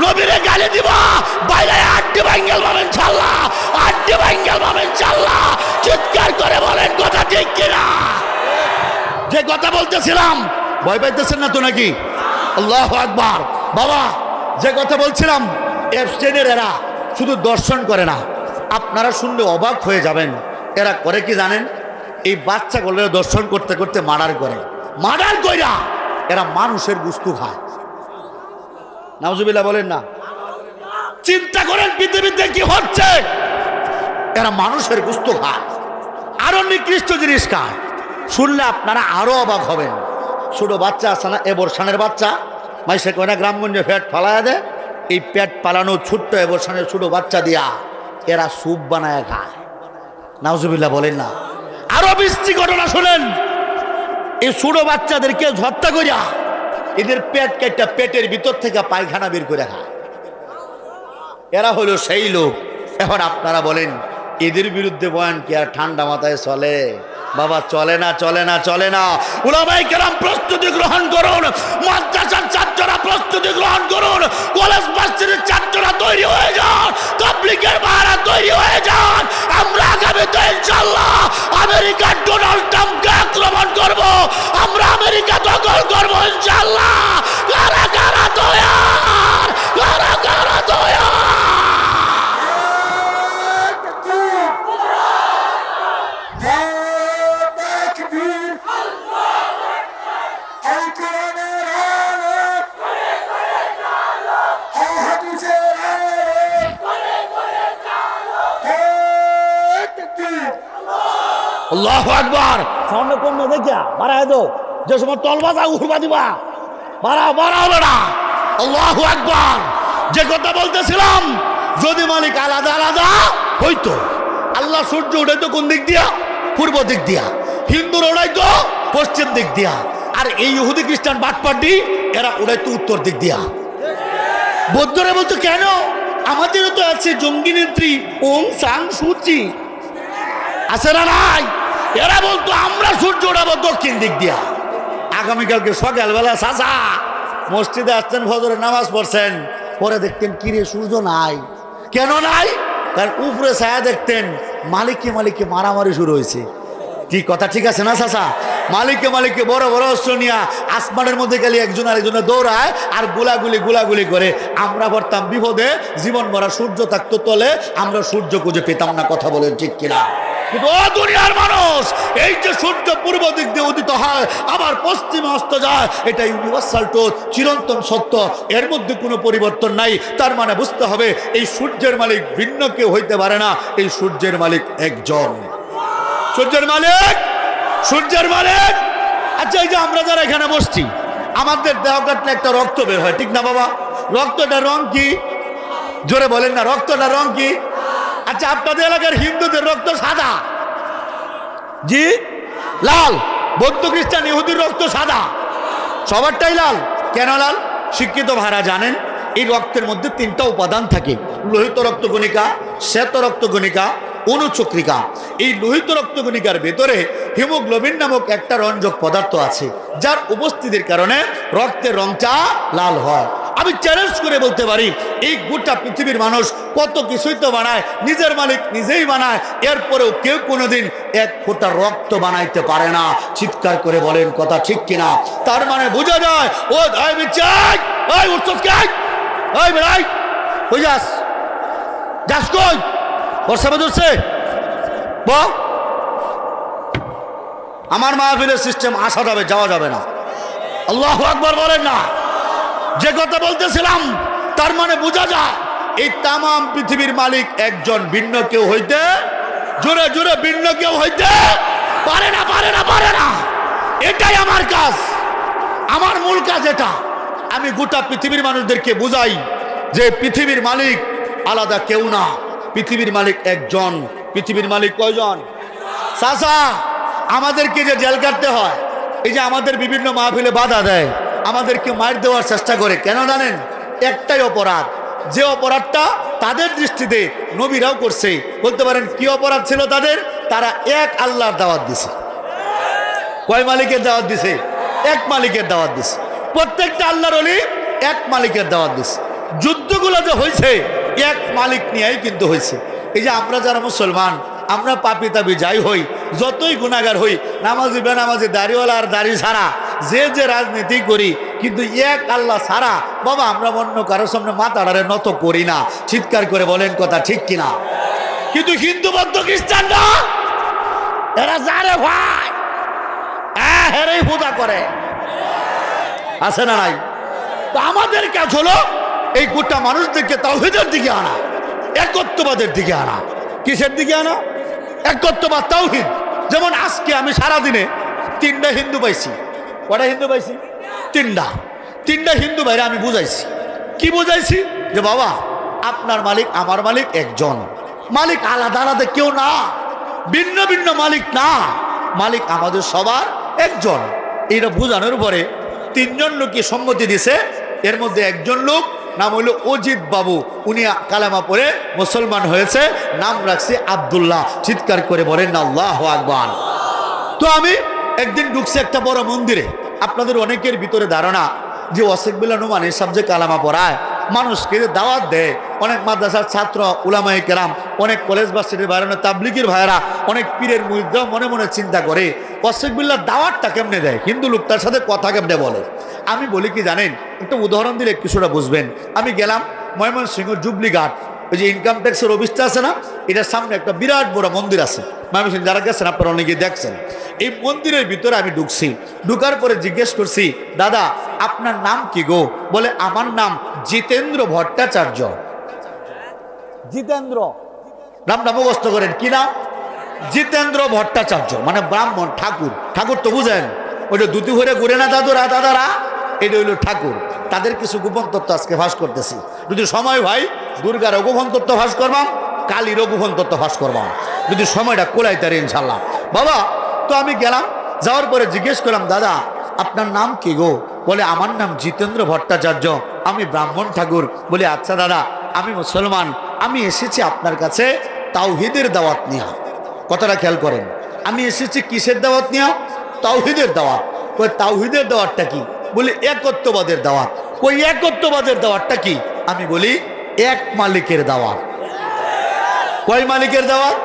[SPEAKER 1] নবীরে গালি দিবা, বাইরে আড্ডি ভাঙ্গেল পাবেন ইনশাআল্লাহ, আড্ডি ভাঙ্গেল পাবেন ইনশাআল্লাহ। চিৎকার করে বলেন কথা ঠিক কিনা? যে কথা বলতেছিলাম, ভয় পাইতেছেন না তো নাকি? আল্লাহু আকবার। বাবা যে কথা বলছিলাম, অ্যাবস্টেইনের এরা শুধু দর্শন করে না, আপনারা শুনলে অবাক হয়ে যাবেন। এরা করে কি জানেন? এই বাচ্চাগুলো দর্শন করতে করতে মার্ডার করে। মার্ডার কইরা এরা মানুষের গুস্তু খায়। নাউজুবিল্লাহ বলেন না? চিন্তা করেন পৃথিবীতে কি হচ্ছে। এরা মানুষের গুস্তু খায়, আরো নিকৃষ্ট জিনিস খায়। শুনলে আপনারা আরো অবাক হবেন। ছোট বাচ্চা আছে না, এবরসানের বাচ্চা, মাইসে কয় না গ্রামগঞ্জে পেট ফালায়া দেয়, এই পেট পালানো ছোট্ট এবরসানের ছোট বাচ্চা দিয়া এরা স্যুপ বানায় খায়। নাউজুবিল্লাহ বলেন না? আরো বিশ্রী ঘটনা শুনেন। এই ছোট বাচ্চাদেরকে হত্যা করিয়া এদের পেট কেটে পেটের ভিতর থেকে পায়খানা বের করে খায়। এরা হলো সেই লোক। এখন আপনারা বলেন এদের বিরুদ্ধে বয়ান কি আর ঠান্ডা মাথায় চলে? বাবা চলে না, চলে না, চলে না। উলামায়ে কেরাম প্রস্তুতি গ্রহণ করুন, মাদ্রাসার ছাত্ররা প্রস্তুতি গ্রহণ করুন, কলেজ মসজিদের ছাত্ররা তৈরি হয়ে যান, তাবলীগের ভাইরা তৈরি হয়ে যান। আমরা আগামীতে ইনশাআল্লাহ আমেরিকার ডোনাল্ড ট্রাম্পকে আক্রমণ করব, আমরা আমেরিকা দখল করব ইনশাআল্লাহ। কারা কারা তৈয়ার? কারা কারা তৈয়ার? আল্লাহু আকবার। সামনে কোন দেখিয়া বাড়ায় দাও, যে সময় তলবাজা উড়বা দিবা, বাড়াও বাড়াও না। আল্লাহু আকবার। যে কথা বলতেছিলাম, যদি মালিক আলাদা আলাদা হইতো, আল্লাহ সূর্য উঠাইতো কোন দিক দিয়া? পূর্ব দিক দিয়া। হিন্দুরা উড়াইতো পশ্চিম দিক দিয়া। আর এই ইহুদি খ্রিস্টান বাটপাটি এরা উড়াইতো উত্তর দিক দিয়া। বৌদ্ধরা বলতো কেন? আমাদেরও তো আছে জঙ্গি নেত্রী ওং সাং সুচি, আছে না নাই? এরা বলতো আমরা সূর্য উঠাবো দক্ষিণ দিক দিয়া। আগামীকালকে সকালবেলা চাচা মসজিদে আসতেন, ফজরের নামাজ পড়ছেন, পরে দেখতেন কিরে সূর্য নাই। কেন নাই? কারণ উপরে ছায়া দেখতেন মালিককে মালিককে মারামারি শুরু হয়েছে। কি কথা ঠিক আছে না চাচা? মালিককে মালিককে বড় বড় অস্ত্র নিয়ে আসমানের মধ্যে গেলে একজন আরেকজনে দৌড়ায় আর গোলাগুলি করে। আমরা পড়তাম বিপদে, জীবন ভরা সূর্য থাকতো তলে, আমরা সূর্য খুঁজে পেতাম না। কথা বলেন ঠিক কিনা? কিন্তু ও দুনিয়ার মানুষ, এই যে সূর্য পূর্ব দিক দিয়ে উদিত হয় আবার পশ্চিমে অস্ত যায়, এটা ইউনিভার্সাল ট্রুথ, চিরন্তন সত্য, এর মধ্যে কোনো পরিবর্তন নাই। তার মানে বুঝতে হবে এই সূর্যের মালিক ভিন্ন কেউ হইতে পারে না, এই সূর্যের মালিক একজন। সূর্যের মালিক, সূর্যের মালিক। আচ্ছা, এই যে আমরা যারা এখানে বসছি, আমাদের দেহ কাটলে একটা রক্ত বের হয়, ঠিক না বাবা? রক্তটার রং কি? জোরে বলেন না, রক্তটার রং কি? আচ্ছা, আপনাদের এলাকার হিন্দুদের রক্ত সাদা, জি লাল। বৌদ্ধ খ্রিস্টান ইহুদির রক্ত সাদা, সবারটাই লাল। কেন লাল? শিক্ষিত ভাইরা জানেন এই রক্তের মধ্যে তিনটা উপাদান থাকে: লোহিত রক্তকণিকা, শ্বেত রক্তকণিকা, অনুচক্রিকা। এই লোহিত রক্তকণিকার ভেতরে হিমোগ্লোবিন নামক একটা রঞ্জক পদার্থ আছে, যার উপস্থিতির কারণে রক্তের রংটা লাল হয়। আমি চ্যালেঞ্জ করে বলতে পারি, এই গোটা পৃথিবীর মানুষ কত কিছুই তো বানায়, নিজের মালিক নিজেই বানায়, এরপরেও কেউ কোনোদিন এক ফোঁটা রক্ত বানাইতে পারে না। চিৎকার করে বলেন কথা ঠিক কিনা? তার মানে বোঝা যায় ও যাস যাস কই বর্ষা ধরছে বল। আমার মাহফিলের সিস্টেম আসা যাবে, যাওয়া যাবে না। আল্লাহু আকবার বলেন না। যে কথা বলতেছিলাম, তার মানে বোঝা যায় এই তাম পৃথিবীর মালিক একজন, ভিন্ন কেউ হইতে, জোরে জোরে ভিন্ন কেউ হইতে পারে না, পারে না, পারে না। এটাই আমার কাজ, আমার মূল কাজ এটা। আমি গোটা পৃথিবীর মানুষদেরকে বুঝাই যে পৃথিবীর মালিক আলাদা কেউ না, পৃথিবীর মালিক একজন। পৃথিবীর মালিক কয়জন? চাচা, আমাদেরকে যে জেল কাটতে হয়, এই যে আমাদের বিভিন্ন মাহফিলে বাধা দেয়, আমাদেরকে মার দেওয়ার চেষ্টা করে, কেন জানেন? একটাই অপরাধ, যে অপরাধটা তাদের দৃষ্টিতে নবীরাও করছে। বলতে পারেন কি অপরাধ ছিল তাদের? তারা এক আল্লাহর দাওয়াত দিছে। কয় মালিকের দাওয়াত দিছে? এক মালিকের দাওয়াত দিছে। প্রত্যেকটা আল্লাহর ওলি এক মালিকের দাওয়াত দিছে। যুদ্ধগুলো যে হয়েছে এক মালিক নিয়েই কিন্তু হয়েছে। এই যে আমরা যারা মুসলমান, আমরা পাপি তাপি যাই হই, যতই গুনাহগার হই, নামাজি বেনামাজি, দাড়িওয়ালা আর দাড়ি ছাড়া, যে যে রাজনীতি করি, কিন্তু এক আল্লাহ ছাড়া বাবা আমরা অন্য কারোর সামনে মাথাটারে নত করি না। চিৎকার করে বলেন কথা ঠিক কিনা? কিন্তু হিন্দু বৌদ্ধ খ্রিস্টানরা এরা যারে ভাই হেরেই পূজা করে, আছে না নাই? তো আমাদের কাজ হলো এই গোটা মানুষদেরকে তাওহীদের দিকে আনা, একত্ববাদের দিকে আনা। কিসের দিকে আনা? একত্ববাদ, তাওহীদ। যেমন আজকে আমি সারাদিনে 3টা হিন্দু পাইছি। কটা হিন্দু পাইছি? 3টা হিন্দু ভাইরা আমি বুঝাইছি। কি বুঝাইছি? যে বাবা আপনার মালিক আমার মালিক একজন, মালিক আলাদা আলাদা কেউ না, ভিন্ন ভিন্ন মালিক না, মালিক আমাদের সবার একজন। এইটা বোঝানোর পরে 3জন লোককে সম্মতি দিছে। এর মধ্যে একজন লোক নাম হলো অজিত বাবু। উনি কালেমা পড়ে মুসলমান হয়েছে, নাম রাখছে আব্দুল্লাহ। চিৎকার করে বলেন না আল্লাহু আকবার। তো আমি একদিন ঢুকছি একটা বড় মন্দিরে। আপনাদের অনেকের ভিতরে ধারণা যে ওয়াসিক বিল্লাহ নোমান এসব যে কালামা পড়ায়, মানুষকে দাওয়াত দেয়, অনেক মাদ্রাসার ছাত্র উলামায়ে কেরাম, অনেক কলেজ ভার্সিটির ভাইরা, তাবলিগের ভাইরা, অনেক পীরের মুরিদরাও মনে মনে চিন্তা করে ওয়াসিক বিল্লাহর দাওয়াতটা কেমনে দেয়, হিন্দু লোকটার সাথে কথা কেমনে বলে। আমি বলি কি জানেন, একটা উদাহরণ দিলে কিছুটা বুঝবেন। আমি গেলাম ময়মনসিংহ জুবলিঘাট, ওই যে ইনকাম ট্যাক্সের অফিসটা আছে না, এটার সামনে একটা বিরাট বড় মন্দির আছে। ময়মনসিংহ যারা গেছেন আপনারা অনেকে দেখছেন। এই মন্দিরের ভিতরে আমি ঢুকছি। ঢুকার পরে জিজ্ঞেস করছি, দাদা আপনার নাম কি গো? বলে আমার নাম জিতেন্দ্র ভট্টাচার্য। জিতেন্দ্র নামটা মুখস্থ করেন, কি নাম? জিতেন্দ্র ভট্টাচার্য, মানে ব্রাহ্মণ ঠাকুর। ঠাকুর তো বুঝেন, ওই যে দুটি ঘুরে ঘুরে না দাদুরা দাদারা, এটা হইল ঠাকুর। তাদের কিছু গোপন তত্ত্ব আজকে ফাঁস করতেছি। যদি সময় হয় দুর্গারও গোপন তত্ত্ব ফাঁস করবাম, কালীরও গোপন তত্ত্ব ফাঁস করবাম, যদি সময়টা কোলাই তারে ইনশাল্লাহ। বাবা, তো আমি গেলাম, যাওয়ার পরে জিজ্ঞেস করলাম, দাদা আপনার নাম কি গো? বলে আমার নাম জিতেন্দ্র ভট্টাচার্য, আমি ব্রাহ্মণ ঠাকুর। বলে আচ্ছা দাদা, আমি মুসলমান, আমি এসেছি আপনার কাছে তাওহীদের দাওয়াত নিয়া। কথাটা খেয়াল করেন, আমি এসেছি কিসের দাওয়াত নিয়া? তাওহীদের দাওয়াত। কই তাওহীদের দাওয়াতটা কি? বলি একত্ববাদের দাওয়াত। কই একত্ববাদের দাওয়াতটা কি? আমি বলি এক মালিকের দাওয়াত। কয় মালিকের দাওয়াত?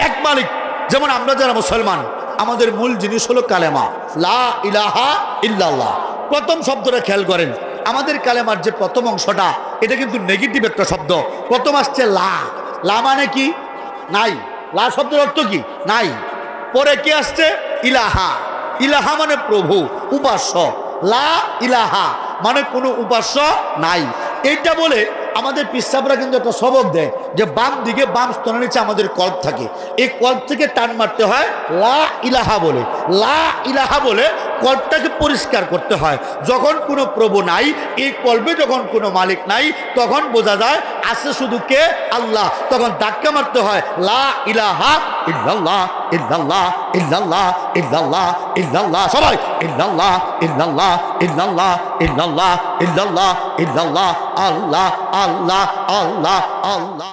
[SPEAKER 1] এক মালিক। যেমন আমরা যারা মুসলমান, আমাদের মূল জিনিস হলো কালেমা, লা ইলাহা ইল্লাল্লাহ। প্রথম শব্দটা খেয়াল করেন, আমাদের কালেমার যে প্রথম অংশটা, এটা কিন্তু নেগেটিভ একটা শব্দ। প্রথম আসছে লা। লা মানে কি? নাই। লা শব্দের অর্থ কি? নাই। পরে কি আসছে? ইলাহা। ইলাহা মানে প্রভু, উপাস্য। লা ইলাহা মানে কোনো উপাস্য নাই। এইটা বলে আমাদের পিসাবরা কিন্তু একটা সবক দেয় যে বাম দিকে, বাম স্তনের নিচে আমাদের কল্প থাকে, এই কল্প থেকে টান মারতে হয় লা ইলাহা বলে। লা ইলাহা বলে কল্পটাকে পরিষ্কার করতে হয়। যখন কোনো প্রভু নাই, এই কল্পে যখন কোনো মালিক নাই, তখন বোঝা যায় আছে শুধু কে? আল্লাহ। তখন ধাক্কা মারতে হয় লা ইলাহা ইল্লাল্লাহ ইল্লাল্লাহ ইল্লাল্লাহ ইল্লাল্লাহ ইল্লাল্লাহ, সবাই ইল্লাল্লাহ ইল্লাল্লাহ ইল্লাল্লাহ ইল্লাল্লাহ ইল্লাল্লাহ ইল্লাল্লাহ, আল্লাহ আল্লাহ আল্লাহ আল্লাহ।